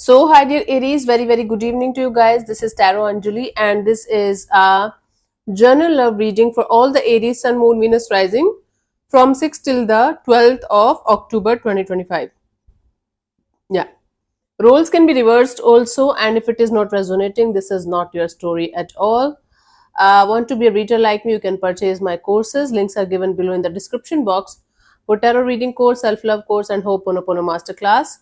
So, hi dear Aries, very good evening to you guys. This is Tarot Anjali, and this is a journal love reading for all the Aries, Sun, Moon, Venus rising from 6th till the 12th of October 2025. Yeah. Roles can be reversed also, and if it is not resonating, this is not your story at all. Want to be a reader like me, you can purchase my courses. Links are given below in the description box for tarot reading course, self-love course, and Ho'oponopono masterclass.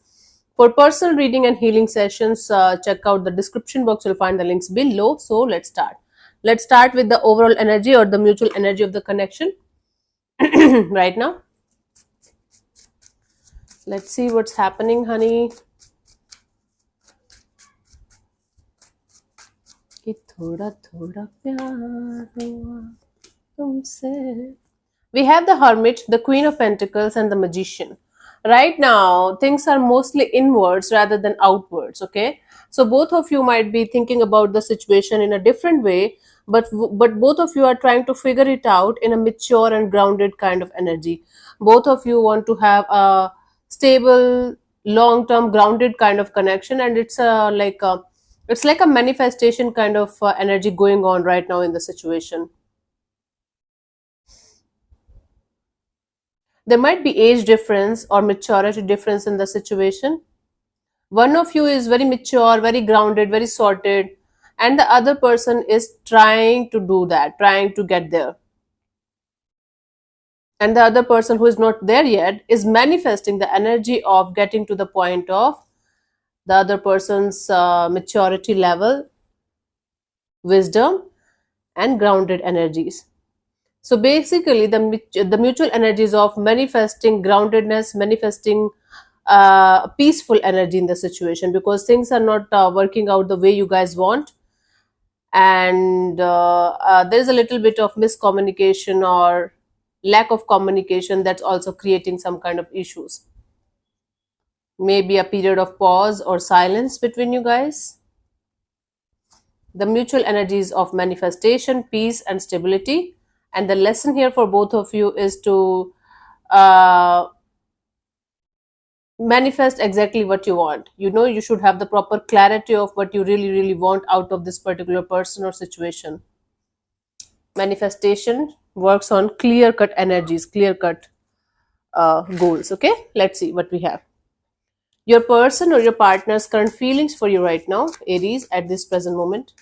For personal reading and healing sessions, check out the description box. You'll find the links below. So let's start. Let's start with the overall energy or the mutual energy of the connection right now. Let's see what's happening, honey. कि थोड़ा थोड़ा प्यार हुआ तुमसे. We have the Hermit, the Queen of Pentacles, and the Magician. Right now, things are mostly inwards rather than outwards. Okay, so both of you might be thinking about the situation in a different way, but both of you are trying to figure it out in a mature and grounded kind of energy. Both of you want to have a stable, long-term, grounded kind of connection, and it's like a manifestation kind of energy going on right now in the situation. There might be age difference or maturity difference in the situation. One of you is very mature, very grounded, very sorted, and the other person is trying to do that, trying to get there. And the other person who is not there yet is manifesting the energy of getting to the point of the other person's maturity level, wisdom, and grounded energies. So basically, the mutual energies of manifesting groundedness, manifesting peaceful energy in the situation, because things are not working out the way you guys want, and there is a little bit of miscommunication or lack of communication that's also creating some kind of issues. Maybe a period of pause or silence between you guys. The mutual energies of manifestation, peace, and stability. And the lesson here for both of you is to uh, manifest exactly what you want. You know, you should have the proper clarity of what you really want out of this particular person or situation. Manifestation works on clear cut energies, clear cut goals. Okay, let's see what we have. Your person or your partner's current feelings for you right now, Aries, at this present moment.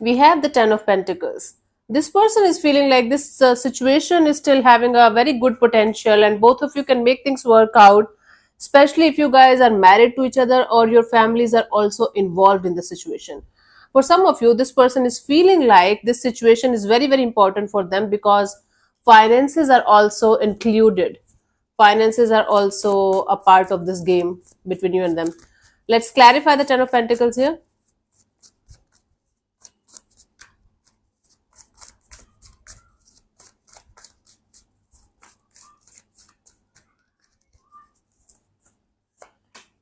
We have the Ten of Pentacles. This person is feeling like this situation is still having a very good potential, and both of you can make things work out, especially if you guys are married to each other or your families are also involved in the situation. For some of you, this person is feeling like this situation is very important for them because finances are also included. Finances are also a part of this game between you and them. Let's clarify the Ten of Pentacles here.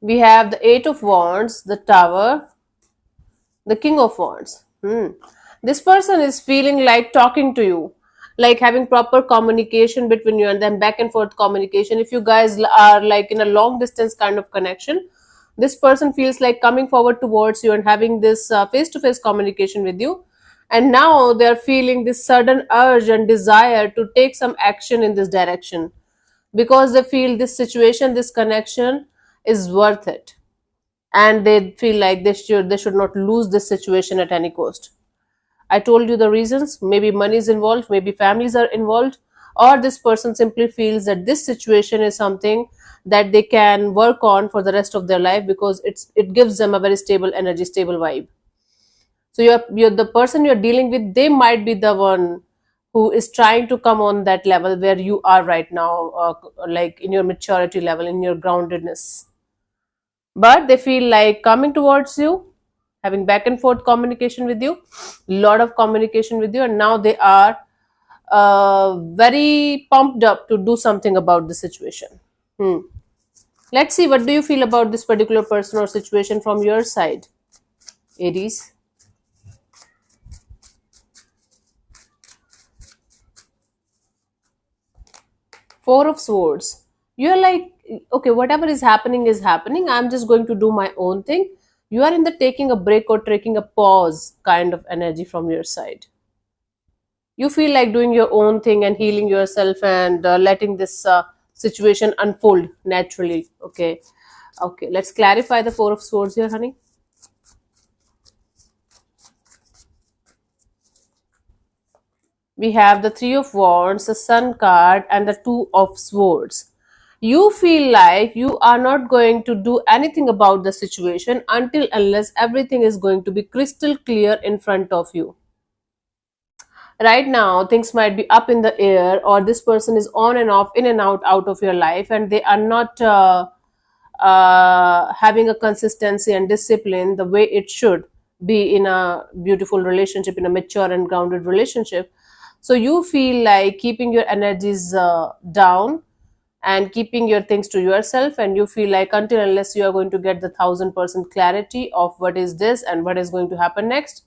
We have the Eight of Wands, the Tower, the King of Wands. This person is feeling like talking to you, like having proper communication between you and them, back and forth communication. If you guys are like in a long distance kind of connection, this person feels like coming forward towards you and having this face to face communication with you. And now they are feeling this sudden urge and desire to take some action in this direction because they feel this situation, this connection is worth it, and they feel like they should not lose this situation at any cost. I told you the reasons. Maybe money is involved, maybe families are involved, or this person simply feels that this situation is something that they can work on for the rest of their life because it gives them a very stable energy, stable vibe. So you're the person you're dealing with, they might be the one who is trying to come on that level where you are right now, like in your maturity level, in your groundedness, but they feel like coming towards you, having back and forth communication with you, lot of communication with you, and now they are very pumped up to do something about the situation. Let's see, what do you feel about this particular person or situation from your side? Aries. Four of Swords. You're like, okay, whatever is happening is happening. I'm just going to do my own thing. You are in the taking a break or taking a pause kind of energy from your side. You feel like doing your own thing and healing yourself and letting this situation unfold naturally. Okay. Okay. Let's clarify the Four of Swords here, honey. We have the Three of Wands, the Sun card, and the Two of Swords. You feel like you are not going to do anything about the situation until unless everything is going to be crystal clear in front of you. Right now, things might be up in the air, or this person is on and off, in and out of your life, and they are not having a consistency and discipline the way it should be in a beautiful relationship, in a mature and grounded relationship. So you feel like keeping your energies down and keeping your things to yourself, and you feel like until unless you are going to get the 1,000% clarity of what is this and what is going to happen next,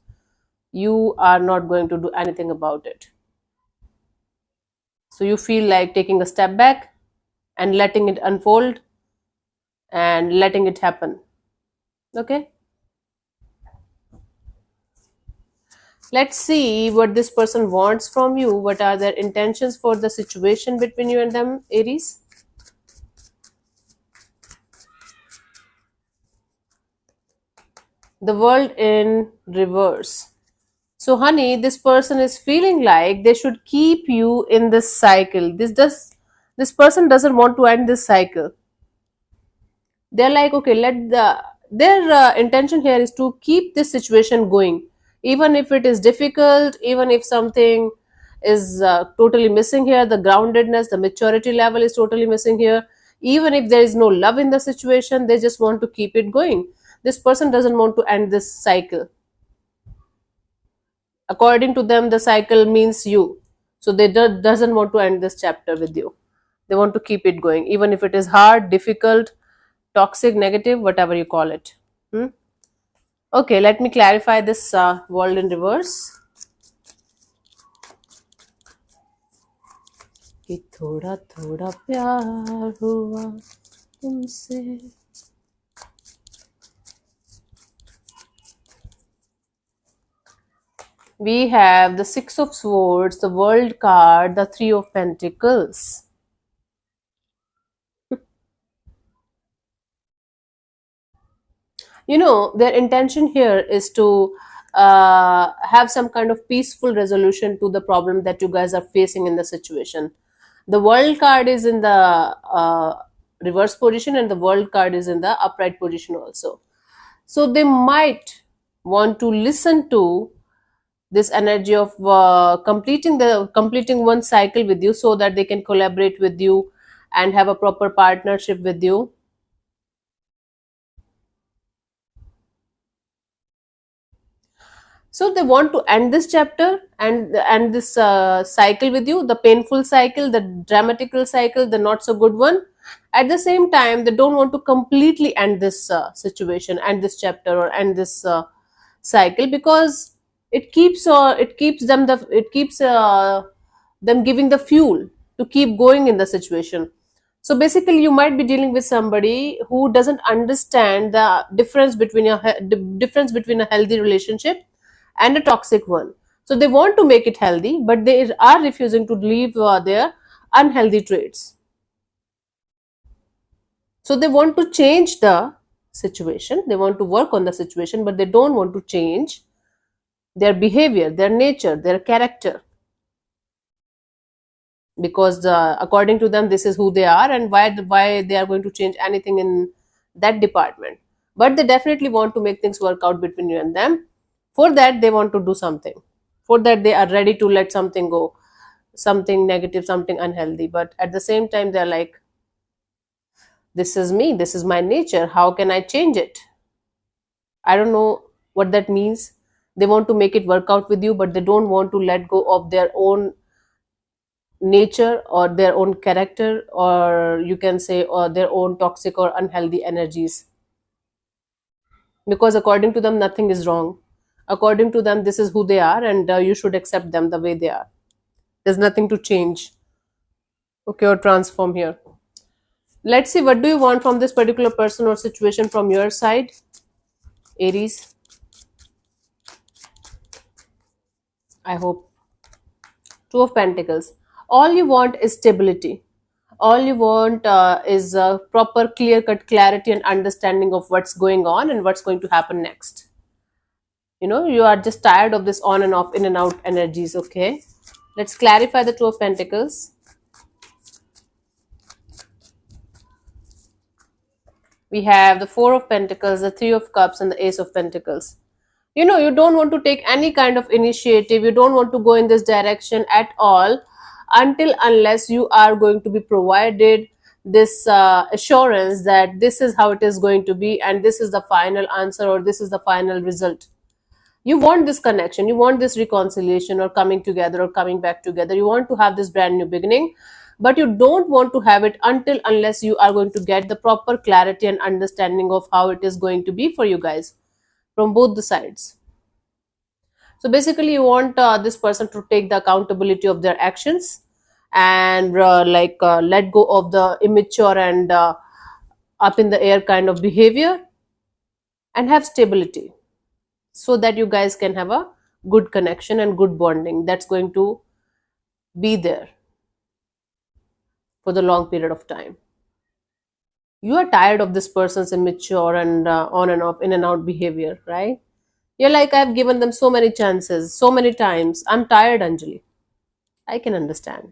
you are not going to do anything about it. So you feel like taking a step back and letting it unfold and letting it happen. Okay, let's see what this person wants from you. What are their intentions for the situation between you and them, Aries? The World in reverse. So, honey, this person is feeling like they should keep you in this cycle. This person doesn't want to end this cycle. They're like, okay, let their intention here is to keep this situation going, even if it is difficult, even if something is totally missing here. The groundedness, the maturity level is totally missing here. Even if there is no love in the situation, they just want to keep it going. This person doesn't want to end this cycle. According to them, the cycle means you, so they doesn't want to end this chapter with you. They want to keep it going, even if it is hard, difficult, toxic, negative, whatever you call it. Hmm? Okay, let me clarify this World in reverse. कि थोड़ा थोड़ा प्यार हुआ तुमसे. We have the Six of Swords, the World card, the Three of Pentacles. You know, their intention here is to have some kind of peaceful resolution to the problem that you guys are facing in the situation. The World card is in the reverse position, and the World card is in the upright position also. So they might want to listen to this energy of completing one cycle with you, so that they can collaborate with you and have a proper partnership with you. So they want to end this chapter and this cycle with you, the painful cycle, the dramatical cycle, the not so good one. At the same time, they don't want to completely end this situation, end this chapter, or end this cycle, because it keeps them giving the fuel to keep going in the situation. So basically, you might be dealing with somebody who doesn't understand the difference between a healthy relationship and a toxic one. So they want to make it healthy, but they are refusing to leave their unhealthy traits. So they want to change the situation, they want to work on the situation, but they don't want to change their behavior, their nature, their character, because according to them, this is who they are, and why they are going to change anything in that department. But they definitely want to make things work out between you and them. For that, they want to do something. For that, they are ready to let something go, something negative, something unhealthy. But at the same time, they're like, this is me, this is my nature, how can I change it? I don't know what that means. They want to make it work out with you, but they don't want to let go of their own nature or their own character, or you can say, or their own toxic or unhealthy energies. because according to them nothing is wrong. According to them this is who they are, and you should accept them the way they are. There's nothing to change, okay, or transform here. Let's see, what do you want from this particular person or situation from your side, Aries? I hope. Two of Pentacles. All you want is stability. All you want is a proper, clear cut clarity and understanding of what's going on and what's going to happen next. You are just tired of this on and off, in and out energies, okay? Let's clarify the Two of Pentacles. We have the Four of Pentacles, the Three of Cups, and the Ace of Pentacles. You don't want to take any kind of initiative, you don't want to go in this direction at all until unless you are going to be provided this assurance that this is how it is going to be, and this is the final answer, or this is the final result. You want this connection, you want this reconciliation, or coming together, or coming back together. You want to have this brand new beginning, but you don't want to have it until unless you are going to get the proper clarity and understanding of how it is going to be for you guys from both the sides. So basically you want this person to take the accountability of their actions, and let go of the immature and up in the air kind of behavior, and have stability, so that you guys can have a good connection and good bonding that's going to be there for the long period of time. You are tired of this person's immature and on and off, in and out behavior, right? You're like, I've given them so many chances, so many times. I'm tired, Anjali. I can understand.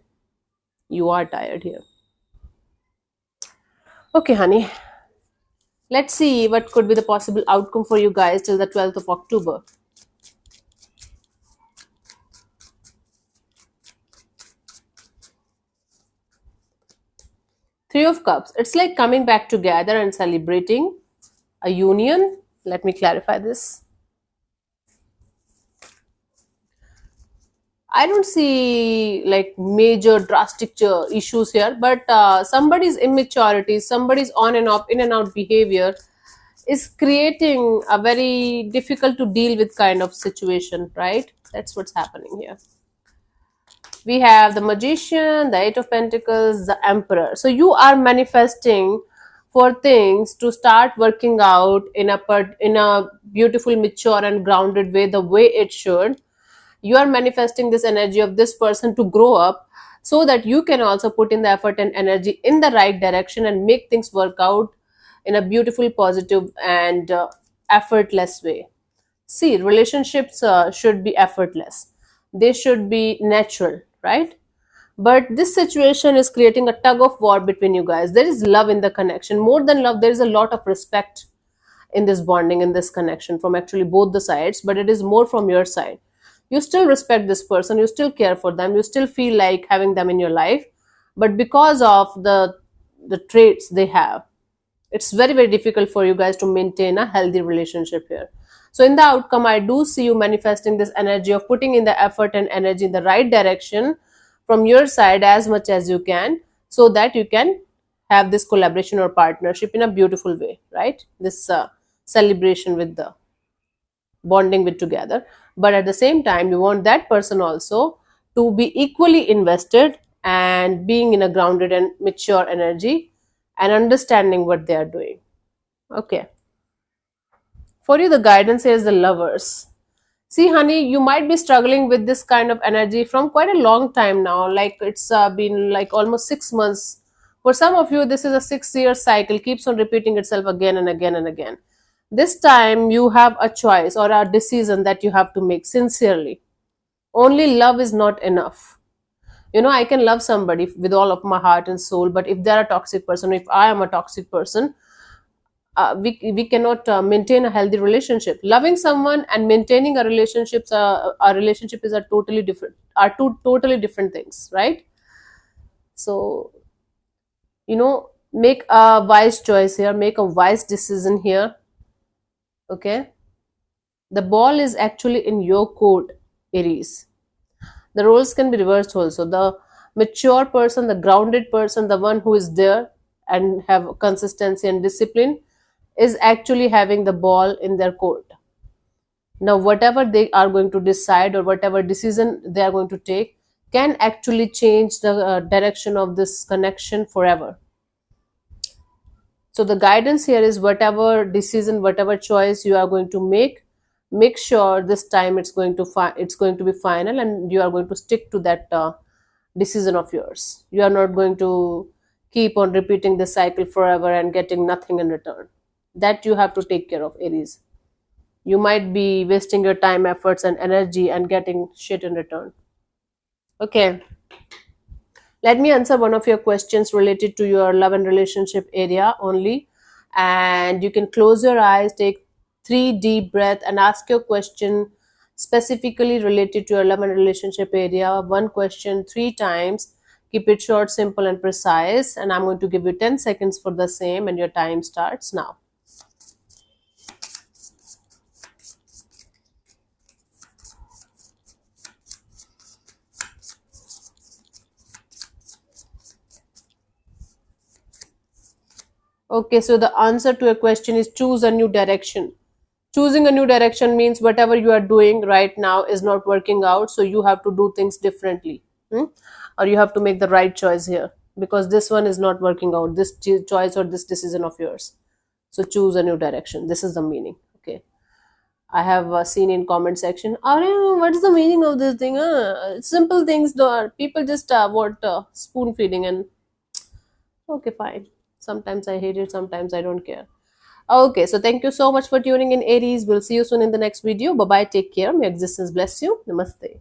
You are tired here. Okay, honey. Let's see what could be the possible outcome for you guys till the 12th of October. Three of Cups. It's like coming back together and celebrating a union. Let me clarify this. I don't see like major drastic issues here, but somebody's immaturity, somebody's on and off, in and out behavior is creating a very difficult to deal with kind of situation, right? That's what's happening here. We have the Magician, the Eight of Pentacles, the Emperor. So you are manifesting for things to start working out in a beautiful, mature, and grounded way, the way it should. You are manifesting this energy of this person to grow up, so that you can also put in the effort and energy in the right direction and make things work out in a beautiful, positive, and effortless way. See, relationships should be effortless, they should be natural, right? But this situation is creating a tug of war between you guys. There is love in the connection. More than love, there is a lot of respect in this bonding, in this connection, from actually both the sides, but it is more from your side. You still respect this person, you still care for them, you still feel like having them in your life, but because of the traits they have, it's very, very difficult for you guys to maintain a healthy relationship here. So in the outcome, I do see you manifesting this energy of putting in the effort and energy in the right direction from your side as much as you can, so that you can have this collaboration or partnership in a beautiful way, right? This celebration with the bonding with together. But at the same time, you want that person also to be equally invested and being in a grounded and mature energy and understanding what they are doing. Okay. For you, the guidance is the Lovers. See, honey, you might be struggling with this kind of energy from quite a long time now. Like it's been like almost 6 months. For some of you, this is a 6 year cycle, keeps on repeating itself again and again and again. This time, you have a choice or a decision that you have to make sincerely. Only love is not enough. I can love somebody with all of my heart and soul, but if they're a toxic person, if I am a toxic person, we cannot maintain a healthy relationship. Loving someone and maintaining a relationship is a totally different, are two totally different things, right? So make a wise choice here, make a wise decision here. Okay, the ball is actually in your court, Aries. The roles can be reversed also. The mature person, the grounded person, the one who is there and have consistency and discipline, is actually having the ball in their court. Now, whatever they are going to decide or whatever decision they are going to take can actually change the direction of this connection forever. So, the guidance here is whatever decision, whatever choice you are going to make sure this time it's going to be final, and you are going to stick to that decision of yours. You are not going to keep on repeating the cycle forever and getting nothing in return. That you have to take care of, Aries. You might be wasting your time, efforts, and energy and getting shit in return. Okay, let me answer one of your questions related to your love and relationship area only. And you can close your eyes, take 3 deep breath, and ask your question specifically related to your love and relationship area. One question 3 times. Keep it short, simple, and precise. And I'm going to give you 10 seconds for the same, and your time starts now. Okay, so the answer to your question is choose a new direction. Choosing a new direction means whatever you are doing right now is not working out, so you have to do things differently. Hmm? Or you have to make the right choice here because this one is not working out, this choice or this decision of yours. So choose a new direction. This is the meaning. Okay. I have seen in comment section, "Arey, what is the meaning of this thing? Simple things, though. People just want spoon feeding and okay, fine. Sometimes I hate it, sometimes I don't care. Okay, so thank you so much for tuning in, Aries. We'll see you soon in the next video. Bye bye. Take care. May existence bless you. Namaste.